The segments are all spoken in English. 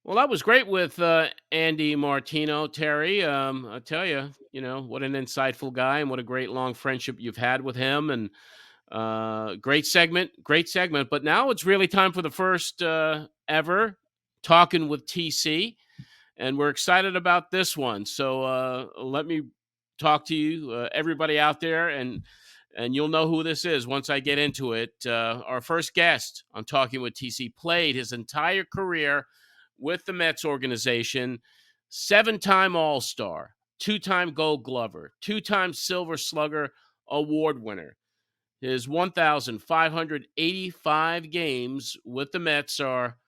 Well, that was great with Andy Martino, Terry. I tell you, what an insightful guy and what a great long friendship you've had with him. And great segment, great segment. But now it's really time for the first ever Talking with TC. And we're excited about this one. So let me talk to you, everybody out there, and you'll know who this is once I get into it. Our first guest on Talking with TC played his entire career with the Mets organization, 7-time All-Star, 2-time Gold Glover, 2-time Silver Slugger award winner. His 1,585 games with the Mets are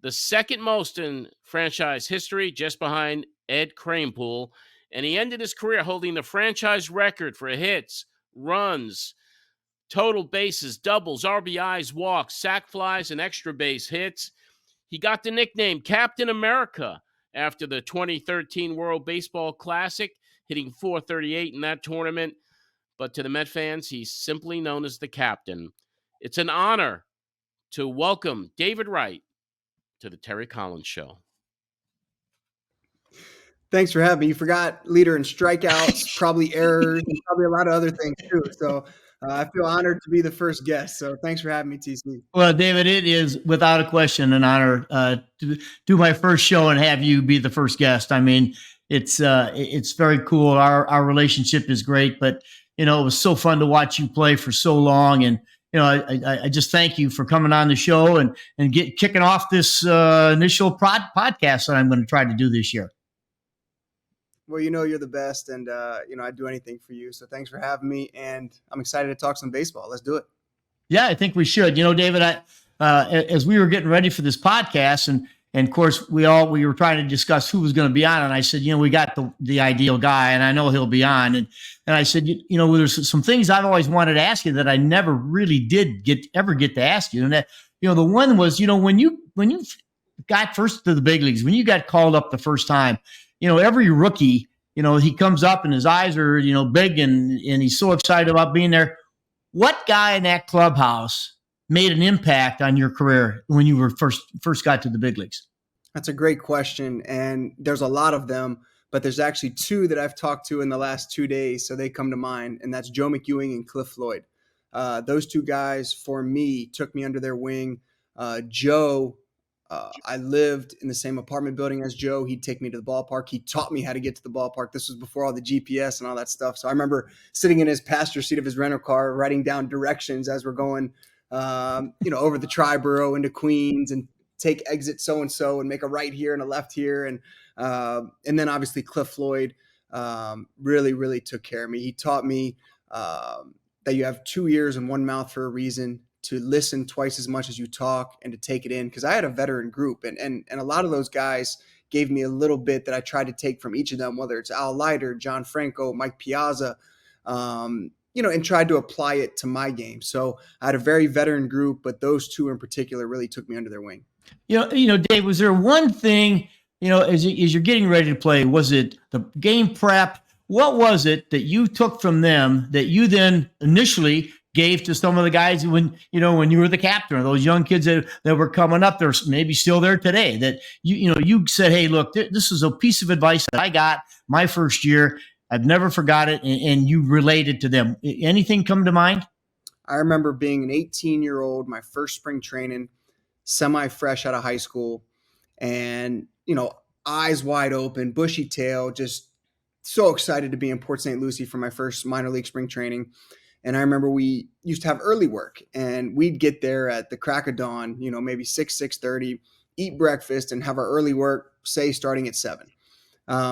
the second most in franchise history, just behind Ed Kranepool. And he ended his career holding the franchise record for hits, runs, total bases, doubles, RBIs, walks, sac flies, and extra base hits. He got the nickname Captain America after the 2013 World Baseball Classic, hitting .438 in that tournament. But to the Met fans, he's simply known as the Captain. It's an honor to welcome David Wright to the Terry Collins Show. Thanks for having me. You forgot leader in strikeouts, probably errors, and probably a lot of other things too. So I feel honored to be the first guest. So thanks for having me, TC. Well, David, it is without a question an honor to do my first show and have you be the first guest. I mean, it's very cool. Our relationship is great, but it was so fun to watch you play for so long. And I just thank you for coming on the show and kicking off this initial podcast that I'm going to try to do this year. Well, you're the best, and I'd do anything for you. So thanks for having me, and I'm excited to talk some baseball. Let's do it. Yeah, I think we should. David, as we were getting ready for this podcast, and of course we were trying to discuss who was going to be on, and I said, we got the ideal guy, and I know he'll be on. And I said, there's some things I've always wanted to ask you that I never really did ever get to ask you, and that the one was, when you got first to the big leagues, when you got called up the first time. Every rookie, he comes up and his eyes are, big and he's so excited about being there. What guy in that clubhouse made an impact on your career when you were first got to the big leagues? That's a great question. And there's a lot of them, but there's actually two that I've talked to in the last 2 days. So they come to mind, and that's Joe McEwing and Cliff Floyd. Those two guys for me took me under their wing. Joe, I lived in the same apartment building as Joe. He'd take me to the ballpark. He taught me how to get to the ballpark. This was before all the GPS and all that stuff. So I remember sitting in his passenger seat of his rental car, writing down directions as we're going, over the Triborough into Queens, and take exit so-and-so and make a right here and a left here. And then obviously Cliff Floyd really, really took care of me. He taught me that you have 2 ears and 1 mouth for a reason, to listen twice as much as you talk and to take it in. Because I had a veteran group, and a lot of those guys gave me a little bit that I tried to take from each of them, whether it's Al Leiter, John Franco, Mike Piazza, and tried to apply it to my game. So I had a very veteran group, but those two in particular really took me under their wing. Dave, was there one thing, as you're getting ready to play, was it the game prep? What was it that you took from them that you then initially gave to some of the guys when you were the captain, or those young kids that were coming up, they're maybe still there today, that you said, hey, look, this is a piece of advice that I got my first year. I've never forgot it. And you related to them. Anything come to mind? I remember being an 18-year-old, my first spring training, semi-fresh out of high school, and, eyes wide open, bushy tail, just so excited to be in Port St. Lucie for my first minor league spring training. And I remember we used to have early work, and we'd get there at the crack of dawn, maybe 6:30, eat breakfast, and have our early work, say, starting at 7,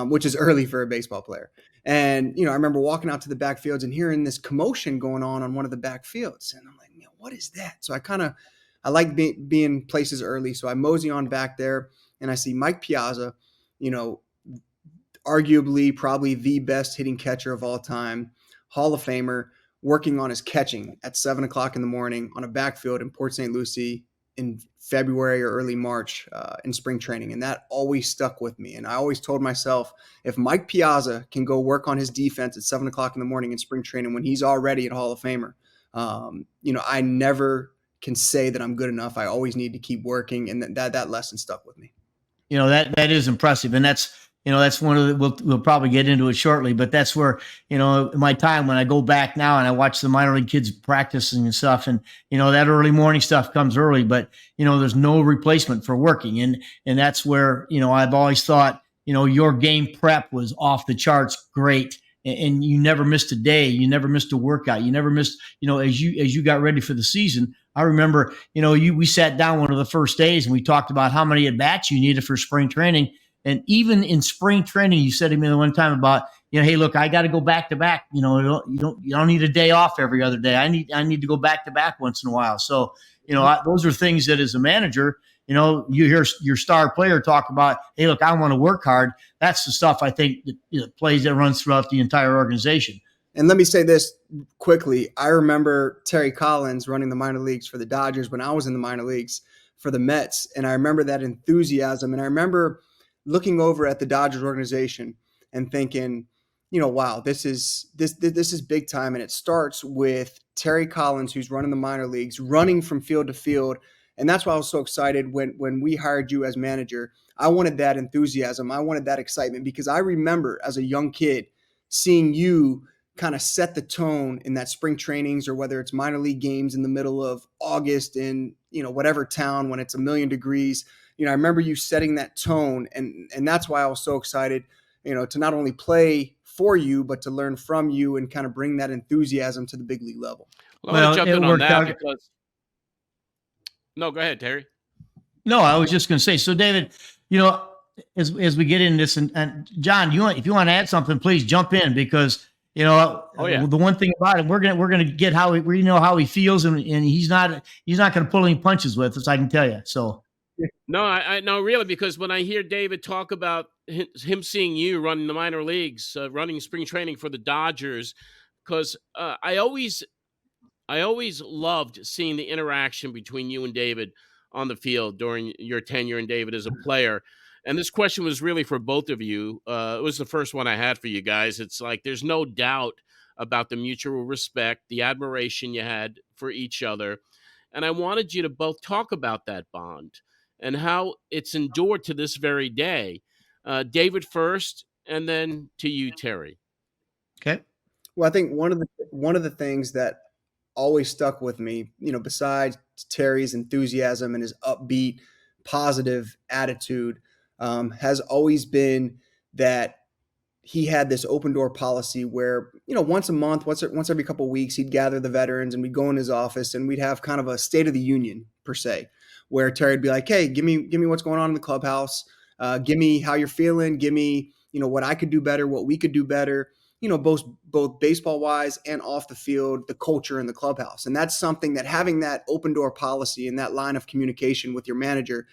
which is early for a baseball player. And, I remember walking out to the backfields and hearing this commotion going on one of the backfields. And I'm like, what is that? So I like being places early. So I mosey on back there, and I see Mike Piazza, arguably probably the best hitting catcher of all time, Hall of Famer, working on his catching at 7:00 in the morning on a backfield in Port St. Lucie in February or early March in spring training. And that always stuck with me. And I always told myself, if Mike Piazza can go work on his defense at 7:00 in the morning in spring training when he's already a Hall of Famer, I never can say that I'm good enough. I always need to keep working. And that lesson stuck with me. that is impressive. And that's one of the, we'll probably get into it shortly, but that's where, in my time when I go back now and I watch the minor league kids practicing and stuff, and, that early morning stuff comes early, but, there's no replacement for working. And that's where, I've always thought, your game prep was off the charts great. And you never missed a day. You never missed a workout. You never missed, as you got ready for the season. I remember, we sat down one of the first days and we talked about how many at-bats you needed for spring training. And even in spring training, you said to me the one time about, hey, look, I got to go back to back. You don't need a day off every other day. I need to go back to back once in a while. So, those are things that as a manager, you hear your star player talk about, hey, look, I want to work hard. That's the stuff I think that plays that runs throughout the entire organization. And let me say this quickly. I remember Terry Collins running the minor leagues for the Dodgers when I was in the minor leagues for the Mets. And I remember that enthusiasm. And I remember looking over at the Dodgers organization and thinking, wow, this is big time. And it starts with Terry Collins, who's running the minor leagues, running from field to field. And that's why I was so excited when we hired you as manager. I wanted that enthusiasm. I wanted that excitement because I remember as a young kid seeing you kind of set the tone in that spring trainings, or whether it's minor league games in the middle of August in, whatever town when it's 1,000,000 degrees. I remember you setting that tone, and that's why I was so excited, to not only play for you, but to learn from you and kind of bring that enthusiasm to the big league level. Well, I want to jump in on that because – no, go ahead, Terry. No, I was just going to say, so David, as we get into this, and John, if you want to add something, please jump in because, the one thing about it, we're going to get how how he feels, and he's not going to pull any punches with us, I can tell you. So. No, I no, really, because when I hear David talk about him seeing you running the minor leagues, running spring training for the Dodgers, because I always loved seeing the interaction between you and David on the field during your tenure and David as a player. And this question was really for both of you. It was the first one I had for you guys. It's like there's no doubt about the mutual respect, the admiration you had for each other. And I wanted you to both talk about that bond and how it's endured to this very day. David first, and then to you, Terry. Okay. Well, I think one of the things that always stuck with me, besides Terry's enthusiasm and his upbeat, positive attitude, has always been that he had this open door policy where, once a month, once every couple of weeks, he'd gather the veterans and we'd go in his office and we'd have kind of a state of the union per se, where Terry would be like, hey, give me what's going on in the clubhouse. Give me how you're feeling. Give me, what I could do better, what we could do better, both baseball wise and off the field, the culture in the clubhouse. And that's something that having that open door policy and that line of communication with your manager,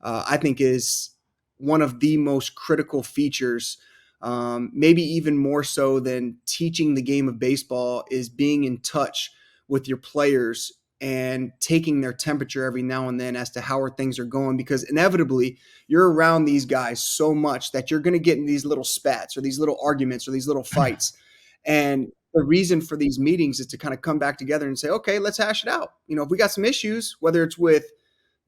I think is one of the most critical features, maybe even more so than teaching the game of baseball, is being in touch with your players and taking their temperature every now and then as to how things are going, because inevitably you're around these guys so much that you're going to get in these little spats or these little arguments or these little fights. And the reason for these meetings is to kind of come back together and say, okay, let's hash it out. If we got some issues, whether it's with,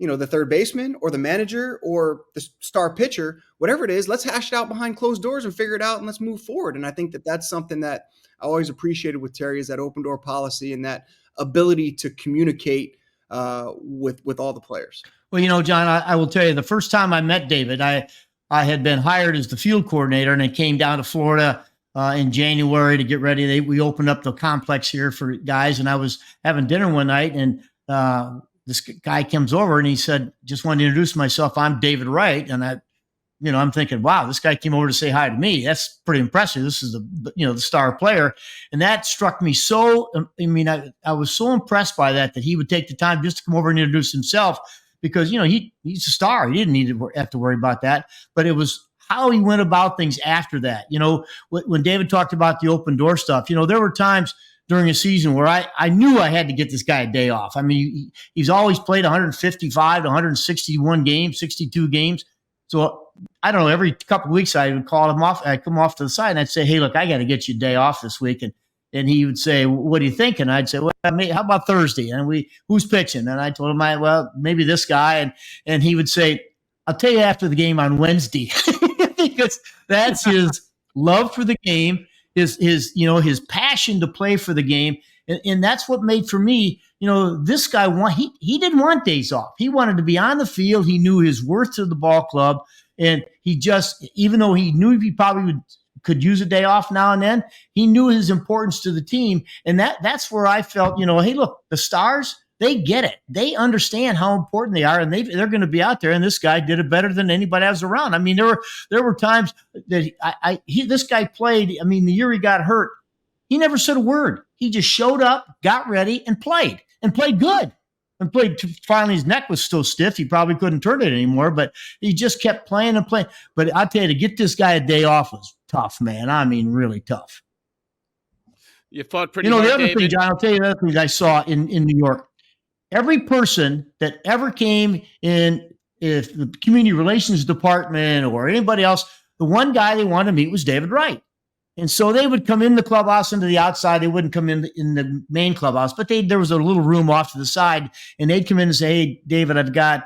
the third baseman or the manager or the star pitcher, whatever it is, let's hash it out behind closed doors and figure it out and let's move forward. And I think that that's something that I always appreciated with Terry, is that open door policy and that ability to communicate with all the players. Well, John, I will tell you, the first time I met David, I had been hired as the field coordinator, and I came down to Florida in January to get ready. We opened up the complex here for guys, and I was having dinner one night, and this guy comes over and he said, just wanted to introduce myself. I'm David Wright. And I'm thinking, wow, this guy came over to say hi to me. That's pretty impressive. This is the star player. And that struck me so, I was so impressed by that he would take the time just to come over and introduce himself, because, he's a star. He didn't need to have to worry about that, but it was how he went about things after that. When David talked about the open door stuff, there were times during a season where I knew I had to get this guy a day off. I mean, he's always played 155 to 161 games, 62 games. So I don't know, every couple of weeks I would call him off. I'd come off to the side and I'd say, hey, look, I got to get you a day off this week. And he would say, what do you think? And I'd say, well, how about Thursday? And who's pitching? And I told him, well, maybe this guy. And he would say, I'll tell you after the game on Wednesday, because that's his love for the game, his passion to play for the game. And that's what made for me, this guy, he didn't want days off. He wanted to be on the field. He knew his worth to the ball club. And he just, even though he knew he probably could use a day off now and then, he knew his importance to the team. And that's where I felt, hey, look, the Stars, they get it. They understand how important they are, and they're going to be out there. And this guy did it better than anybody else around. I mean, there were times that this guy played. I mean, the year he got hurt, he never said a word. He just showed up, got ready, and played good. And played. Finally, his neck was still stiff. He probably couldn't turn it anymore, but he just kept playing and playing. But I tell you, to get this guy a day off was tough, man. I mean, really tough. You fought pretty hard, the other David. thing, John, I'll tell you the other thing I saw in New York. Every person that ever came in, if the community relations department or anybody else, the one guy they wanted to meet was David Wright. And so they would come in the clubhouse into the outside. They wouldn't come in the main clubhouse, but there was a little room off to the side, and they'd come in and say, "Hey, David, I've got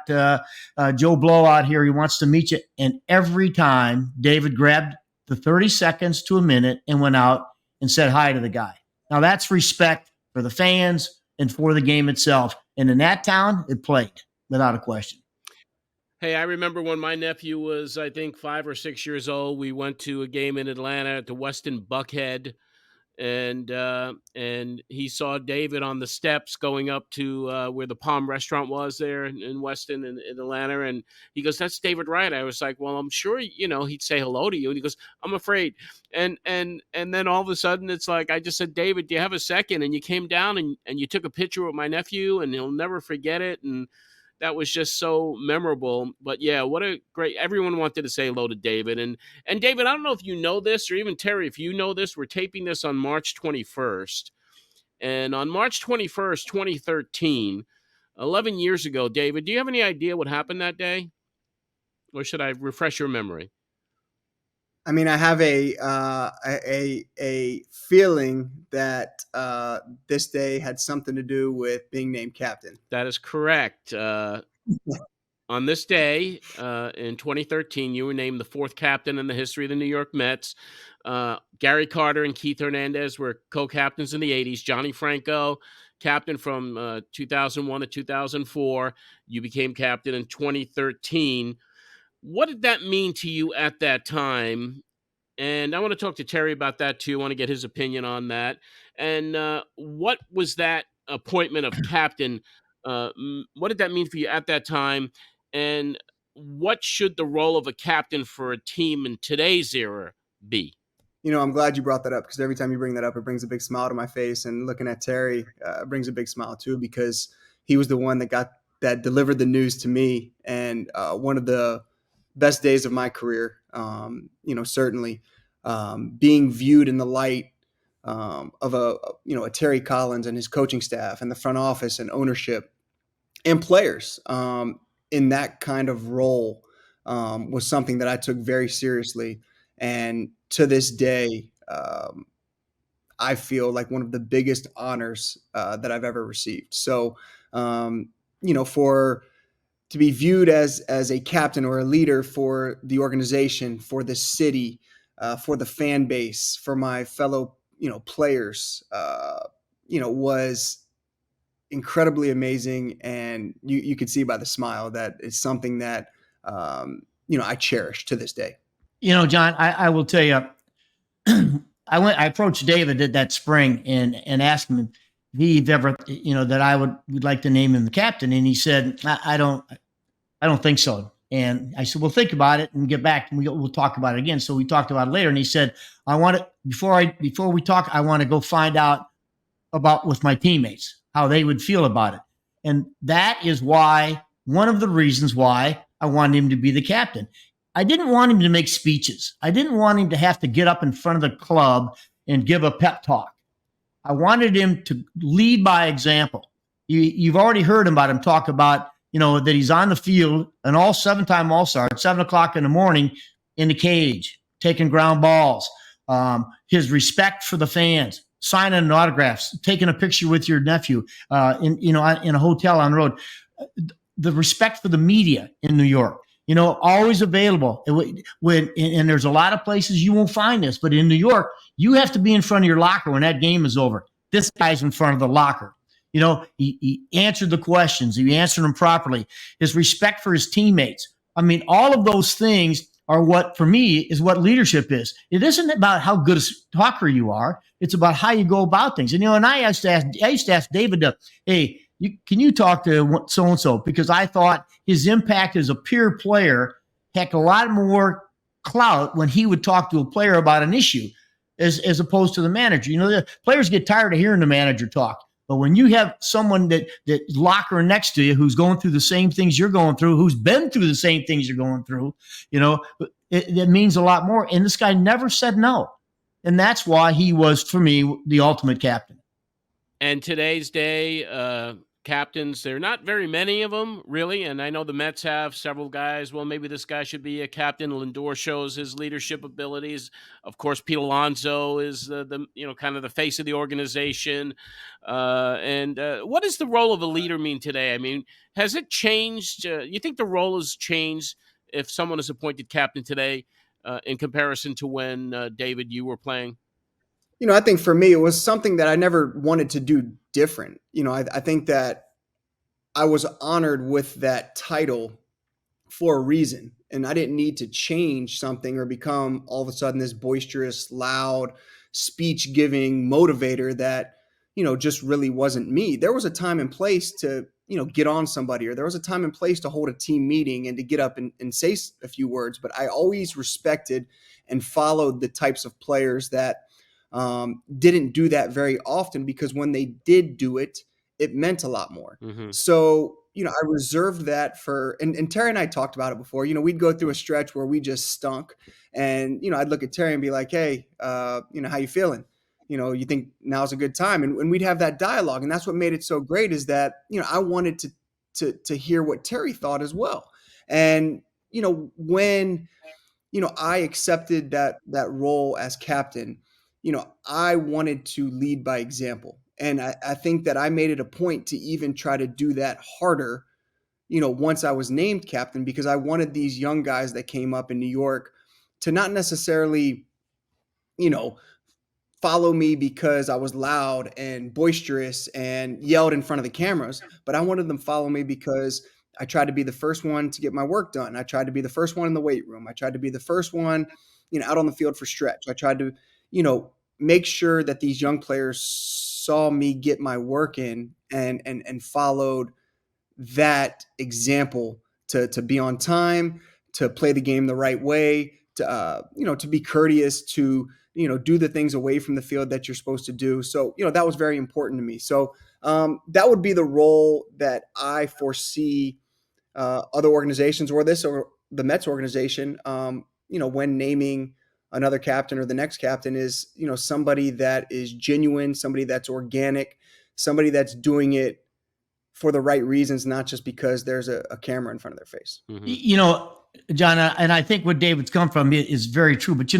Joe Blow out here. He wants to meet you." And every time David grabbed the 30 seconds to a minute and went out and said hi to the guy. Now that's respect for the fans and for the game itself. And in that town, it played without a question. Hey, I remember when my nephew was, I think, 5 or 6 years old. We went to a game in Atlanta at the Westin Buckhead, and he saw David on the steps going up to where the Palm Restaurant was there in Weston in Atlanta. And he goes, "That's David Wright." I was like, "Well, I'm sure, he'd say hello to you." And he goes, "I'm afraid." And then all of a sudden it's like, I just said, "David, do you have a second?" And you came down and you took a picture with my nephew, and he'll never forget it. And that was just so memorable. But yeah, what a great, everyone wanted to say hello to David. And David, I don't know if you know this, or even Terry, if you know this, we're taping this on March 21st. And on March 21st, 2013, 11 years ago, David, do you have any idea what happened that day? Or should I refresh your memory? I mean, I have a feeling that this day had something to do with being named captain. That is correct. On this day, in 2013, you were named the 4th captain in the history of the New York Mets. Gary Carter and Keith Hernandez were co-captains in the 80s. Johnny Franco, captain from 2001 to 2004. You became captain in 2013. What did that mean to you at that time? And I want to talk to Terry about that too. I want to get his opinion on that. And what was that appointment of captain? What did that mean for you at that time? And what should the role of a captain for a team in today's era be? I'm glad you brought that up, because every time you bring that up, it brings a big smile to my face. And looking at Terry brings a big smile too, because he was the one that delivered the news to me. And one of the best days of my career, certainly being viewed in the light of a Terry Collins and his coaching staff and the front office and ownership and players in that kind of role was something that I took very seriously. And to this day, I feel like one of the biggest honors that I've ever received. So, to be viewed as a captain or a leader for the organization, for the city, for the fan base, for my fellow, players, was incredibly amazing. And you could see by the smile that it's something that, I cherish to this day. John, I will tell you, I approached David that spring and asked him if he'd ever, that I would like to name him the captain. And he said, I don't think so. And I said, well, think about it and get back and we'll talk about it again. So we talked about it later. And he said, before we talk, I want to go find out about with my teammates, how they would feel about it. And that is one of the reasons why I wanted him to be the captain. I didn't want him to make speeches. I didn't want him to have to get up in front of the club and give a pep talk. I wanted him to lead by example. You've already heard about him talk about, that he's on the field, an 7-time All-Star at 7:00 in the morning in the cage, taking ground balls, his respect for the fans, signing autographs, taking a picture with your nephew in a hotel on the road, the respect for the media in New York. always available. And there's a lot of places you won't find this, but in New York, you have to be in front of your locker when that game is over. This guy's in front of the locker. He answered the questions. He answered them properly. His respect for his teammates. I mean, all of those things are what, for me, is what leadership is. It isn't about how good a talker you are. It's about how you go about things. And, and I used to ask David, hey, can you talk to so-and-so? Because I thought his impact as a peer player had a lot more clout when he would talk to a player about an issue as opposed to the manager. The players get tired of hearing the manager talk. But when you have someone that locker next to you who's going through the same things you're going through, who's been through the same things you're going through, it means a lot more. And this guy never said no. And that's why he was, for me, the ultimate captain. And today's day, captains, there are not very many of them, really. And I know the Mets have several guys. Well, maybe this guy should be a captain. Lindor shows his leadership abilities. Of course, Pete Alonso is the kind of the face of the organization. And what does the role of a leader mean today? I mean, has it changed? You think the role has changed if someone is appointed captain today in comparison to when, David, you were playing? I think for me, it was something that I never wanted to do different. I think that I was honored with that title for a reason, and I didn't need to change something or become all of a sudden this boisterous, loud, speech-giving motivator that, just really wasn't me. There was a time and place to, get on somebody, or there was a time and place to hold a team meeting and to get up and say a few words. But I always respected and followed the types of players that didn't do that very often, because when they did do it, it meant a lot more. Mm-hmm. So, I reserved that for, and Terry and I talked about it before, we'd go through a stretch where we just stunk, and, I'd look at Terry and be like, hey, how you feeling? You think now's a good time? And we'd have that dialogue. And that's what made it so great, is that, I wanted to hear what Terry thought as well. And, when, I accepted that role as captain, I wanted to lead by example. And I think that I made it a point to even try to do that harder, once I was named captain, because I wanted these young guys that came up in New York to not necessarily, follow me because I was loud and boisterous and yelled in front of the cameras, but I wanted them to follow me because I tried to be the first one to get my work done. I tried to be the first one in the weight room. I tried to be the first one, out on the field for stretch. I tried to, make sure that these young players saw me get my work in and followed that example to be on time, to play the game the right way, to be courteous, to, do the things away from the field that you're supposed to do. So, that was very important to me. So that would be the role that I foresee other organizations, or the Mets organization, when naming another captain or the next captain, is, somebody that is genuine, somebody that's organic, somebody that's doing it for the right reasons, not just because there's a camera in front of their face. Mm-hmm. John, and I think what David's come from is very true, but,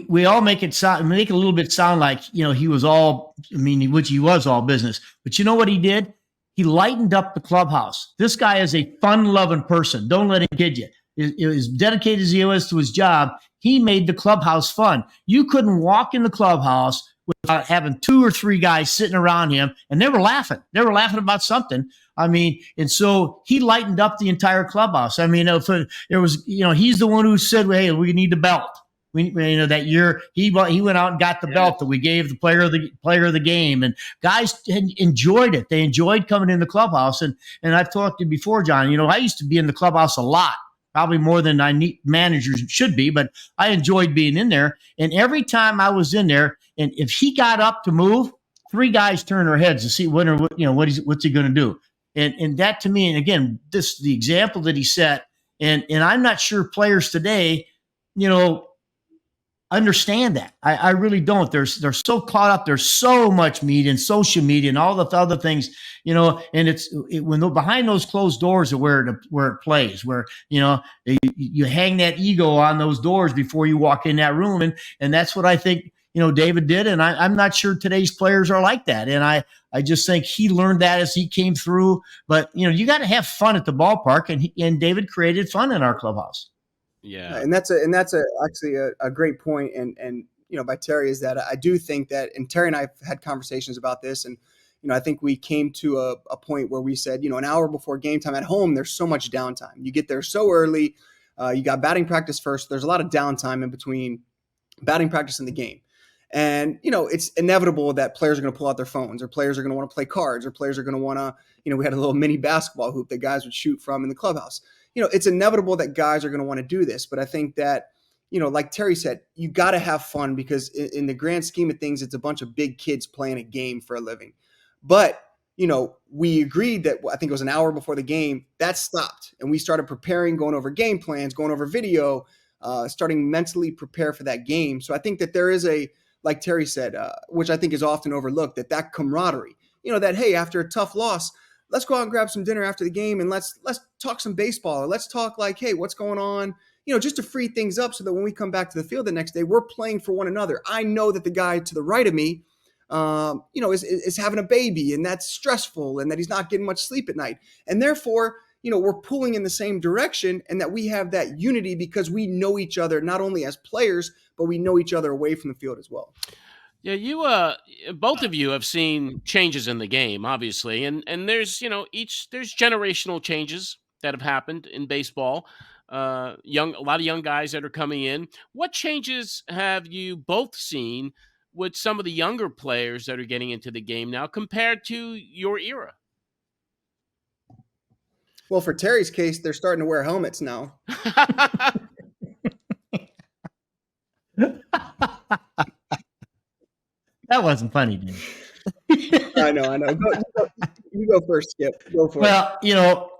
we all make it a little bit sound like, he was all, which he was all business, but you know what he did? He lightened up the clubhouse. This guy is a fun-loving person. Don't let him kid you. As dedicated as he was to his job, he made the clubhouse fun. You couldn't walk in the clubhouse without having 2 or 3 guys sitting around him, and they were laughing. They were laughing about something. And so he lightened up the entire clubhouse. If there was, he's the one who said, hey, we need the belt. That year he went out and got the belt that we gave the player of the game, and guys enjoyed it. They enjoyed coming in the clubhouse. And I've talked to you before, John, I used to be in the clubhouse a lot, probably more than managers should be, but I enjoyed being in there. And every time I was in there, and if he got up to move, 3 guys turned their heads to see what's he going to do. And that, to me, and again, the example that he set, and I'm not sure players today, understand that. I really don't. They're so caught up. There's so much media and social media and all the other things, and when behind those closed doors are where it plays, where, you hang that ego on those doors before you walk in that room. And that's what I think, David did. And I'm not sure today's players are like that. And I just think he learned that as he came through. But, you got to have fun at the ballpark. And David created fun in our clubhouse. Yeah. And that's actually a great point. And by Terry, is that I do think that, and Terry and I have had conversations about this, and I think we came to a point where we said, an hour before game time at home, there's so much downtime. You get there so early. You got batting practice first. There's a lot of downtime in between batting practice and the game. And, it's inevitable that players are going to pull out their phones, or players are going to want to play cards, or players are going to want to, we had a little mini basketball hoop that guys would shoot from in the clubhouse. It's inevitable that guys are going to want to do this. But I think that, like Terry said, you got to have fun, because in the grand scheme of things, it's a bunch of big kids playing a game for a living. But, we agreed that, I think it was an hour before the game, that stopped. And we started preparing, going over game plans, going over video, starting mentally prepare for that game. So I think that there is like Terry said, which I think is often overlooked, that camaraderie, that, hey, after a tough loss, let's go out and grab some dinner after the game, and let's talk some baseball, or let's talk like, hey, what's going on? Just to free things up, so that when we come back to the field the next day, we're playing for one another. I know that the guy to the right of me, is having a baby, and that's stressful, and that he's not getting much sleep at night. And therefore, we're pulling in the same direction, and that we have that unity because we know each other, not only as players, but we know each other away from the field as well. Yeah, you both of you have seen changes in the game, obviously, and there's there's generational changes that have happened in baseball. A lot of young guys that are coming in. What changes have you both seen with some of the younger players that are getting into the game now compared to your era? Well, for Terry's case, they're starting to wear helmets now. That wasn't funny, dude. I know. You go first, Skip. Go for it. Well,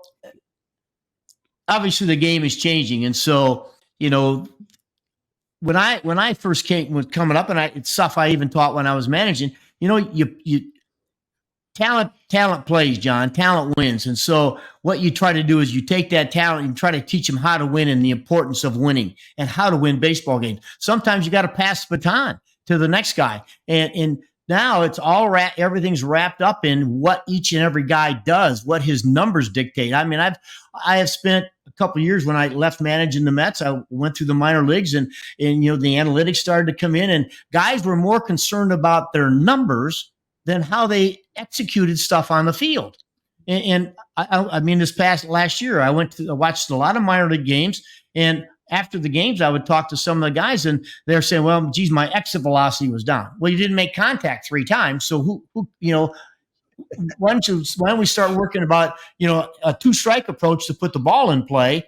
obviously the game is changing, and so when I first was coming up, and it's stuff I even taught when I was managing. You talent plays, John. Talent wins, and so what you try to do is you take that talent and try to teach them how to win and the importance of winning and how to win baseball games. Sometimes you got to pass the baton to the next guy, and now it's all everything's wrapped up in what each and every guy does, what his numbers dictate. I mean, I have spent a couple of years when I left managing the Mets. I went through the minor leagues, and the analytics started to come in, and guys were more concerned about their numbers than how they executed stuff on the field. And I mean, last year, I watched a lot of minor league games, and after the games, I would talk to some of the guys, and they're saying, well, geez, my exit velocity was down. Well, you didn't make contact 3 times. So why don't we start working about, a 2-strike approach to put the ball in play?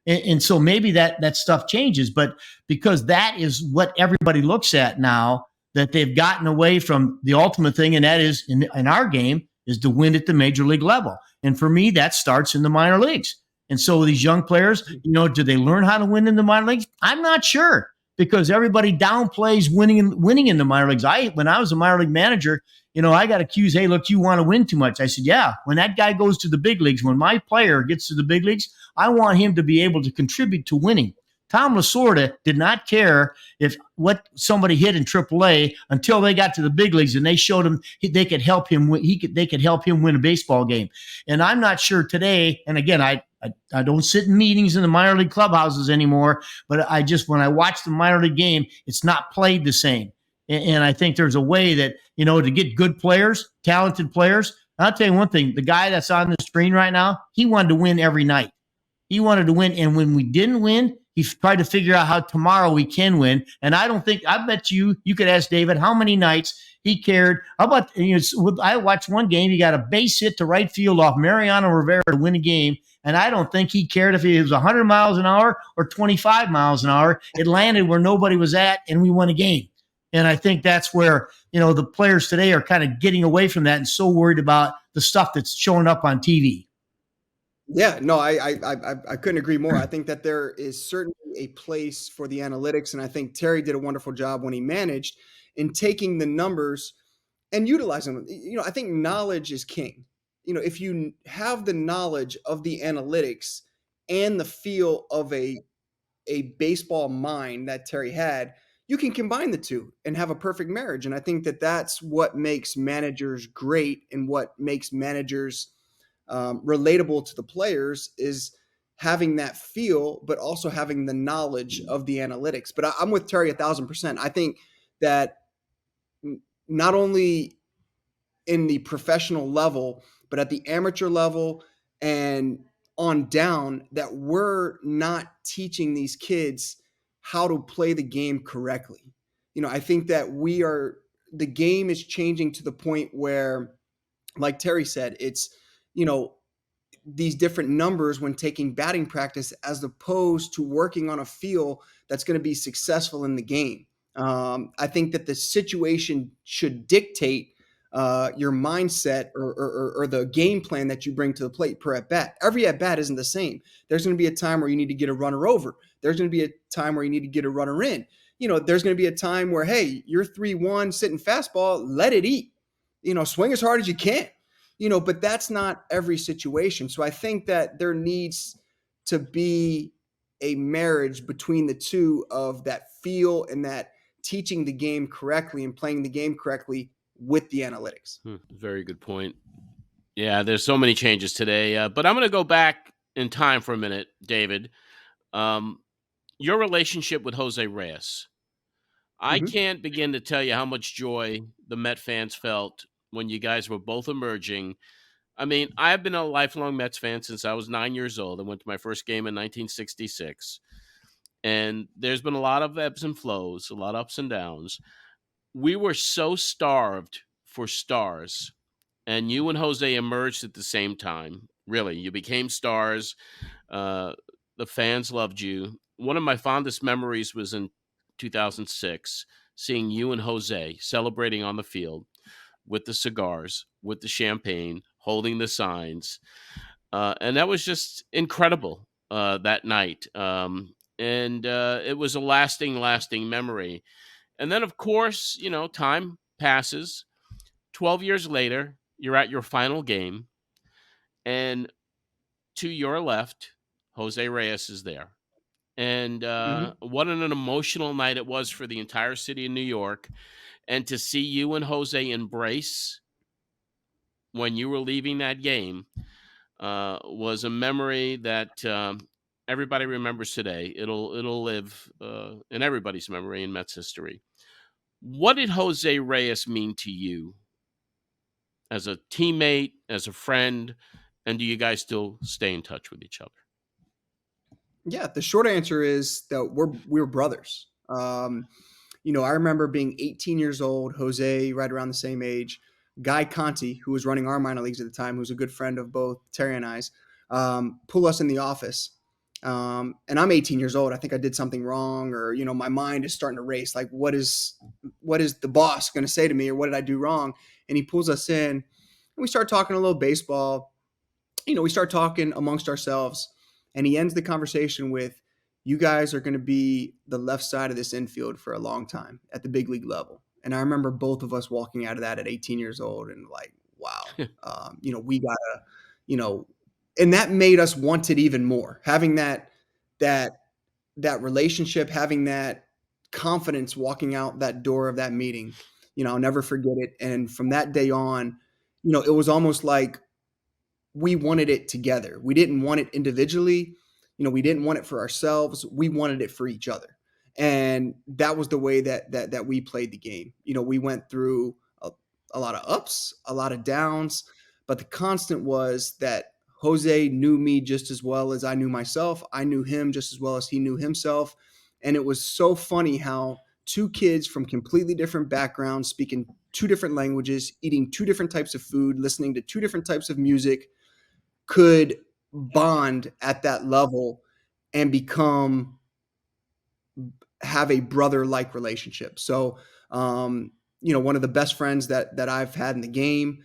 And so maybe that stuff changes, but because that is what everybody looks at now, that they've gotten away from the ultimate thing. And that is in our game is to win at the major league level. And for me, that starts in the minor leagues. And so these young players, do they learn how to win in the minor leagues? I'm not sure, because everybody downplays winning in the minor leagues. When I was a minor league manager, I got accused, hey, look, you want to win too much. I said, yeah, when that guy goes to the big leagues, when my player gets to the big leagues, I want him to be able to contribute to winning. Tom Lasorda did not care if what somebody hit in AAA until they got to the big leagues, and they showed him they could help him win. They could help him win a baseball game. And I'm not sure today. And again, I don't sit in meetings in the minor league clubhouses anymore. But when I watch the minor league game, it's not played the same. And I think there's a way that to get good players, talented players. I'll tell you one thing: the guy that's on the screen right now, he wanted to win every night. He wanted to win, and when we didn't win, he tried to figure out how tomorrow we can win. And I bet you could ask David how many nights he cared. How about, I watched one game, he got a base hit to right field off Mariano Rivera to win a game. And I don't think he cared if it was 100 miles an hour or 25 miles an hour. It landed where nobody was at, and we won a game. And I think that's where, the players today are kind of getting away from that and so worried about the stuff that's showing up on TV. Yeah, no, I couldn't agree more. I think that there is certainly a place for the analytics, and I think Terry did a wonderful job when he managed in taking the numbers and utilizing them. I think knowledge is king. If you have the knowledge of the analytics and the feel of a baseball mind that Terry had, you can combine the two and have a perfect marriage. And I think that that's what makes managers great and what makes managers relatable to the players is having that feel, but also having the knowledge of the analytics. But I'm with Terry 1,000%. I think that not only in the professional level, but at the amateur level and on down, that we're not teaching these kids how to play the game correctly. I think that the game is changing to the point where, like Terry said, it's, these different numbers when taking batting practice as opposed to working on a feel that's going to be successful in the game. I think that the situation should dictate your mindset or the game plan that you bring to the plate per at bat. Every at bat isn't the same. There's going to be a time where you need to get a runner over. There's going to be a time where you need to get a runner in. There's going to be a time where, hey, you're 3-1 sitting fastball, let it eat. Swing as hard as you can. But that's not every situation. So I think that there needs to be a marriage between the two of that feel and that teaching the game correctly and playing the game correctly with the analytics. Very good point. Yeah, there's so many changes today. But I'm going to go back in time for a minute, David. Your relationship with Jose Reyes. I can't begin to tell you how much joy the Met fans felt when you guys were both emerging. I mean, I've been a lifelong Mets fan since I was 9 years old. I went to my first game in 1966. And there's been a lot of ebbs and flows, a lot of ups and downs. We were so starved for stars. And you and Jose emerged at the same time. Really, you became stars. The fans loved you. One of my fondest memories was in 2006, seeing you and Jose celebrating on the field with the cigars, with the champagne, holding the signs. And that was just incredible that night. And it was a lasting memory. And then, of course, time passes. 12 years later, you're at your final game. And to your left, Jose Reyes is there. And what an emotional night it was for the entire city of New York. And to see you and Jose embrace when you were leaving that game was a memory that everybody remembers today. It'll live in everybody's memory in Mets history. What did Jose Reyes mean to you as a teammate, as a friend, and do you guys still stay in touch with each other? Yeah, the short answer is that we're brothers. I remember being 18 years old, Jose right around the same age, Guy Conti, who was running our minor leagues at the time, who's a good friend of both Terry and I's, pull us in the office. And I'm 18 years old. I think I did something wrong, or my mind is starting to race. Like, what is the boss going to say to me, or what did I do wrong? And he pulls us in, and we start talking a little baseball. We start talking amongst ourselves, and he ends the conversation with, "You guys are going to be the left side of this infield for a long time at the big league level." And I remember both of us walking out of that at 18 years old and like, wow, we gotta, and that made us want it even more. Having that relationship, having that confidence walking out that door of that meeting, I'll never forget it. And from that day on, it was almost like we wanted it together. We didn't want it individually. We didn't want it for ourselves. We wanted it for each other. And that was the way that we played the game. We went through a lot of ups, a lot of downs, but the constant was that Jose knew me just as well as I knew myself. I knew him just as well as he knew himself. And it was so funny how two kids from completely different backgrounds, speaking two different languages, eating two different types of food, listening to two different types of music, could bond at that level and have a brother-like relationship. So, one of the best friends that I've had in the game.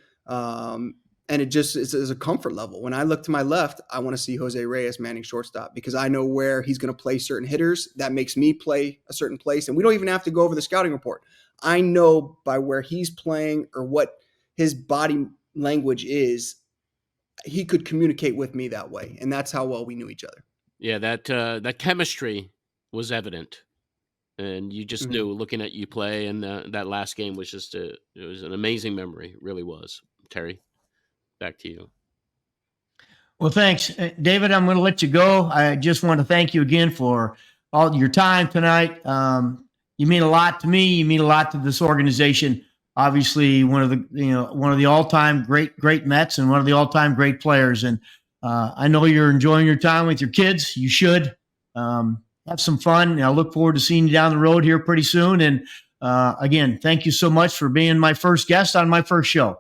And it just is a comfort level. When I look to my left, I want to see Jose Reyes manning shortstop because I know where he's going to play certain hitters. That makes me play a certain place. And we don't even have to go over the scouting report. I know by where he's playing or what his body language is, he could communicate with me that way. And that's how well we knew each other. Yeah, that chemistry was evident. and you just Mhm. knew looking at you play. And that last game was just it was an amazing memory. It really was. Terry, back to you. Well, thanks, David. I'm going to let you go. I just want to thank you again for all your time tonight. You mean a lot to me. You mean a lot to this organization. Obviously, one of the all-time great Mets and one of the all-time great players. And I know you're enjoying your time with your kids. You should have some fun. And I look forward to seeing you down the road here pretty soon. And again, thank you so much for being my first guest on my first show.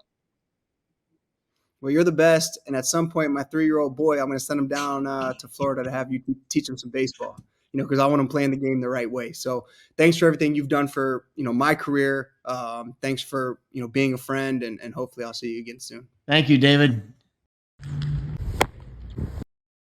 Well, you're the best. And at some point, my 3-year-old boy, I'm going to send him down to Florida to have you teach him some baseball, because I want him playing the game the right way. So thanks for everything you've done for, my career. Thanks for, being a friend, and hopefully I'll see you again soon. Thank you, David.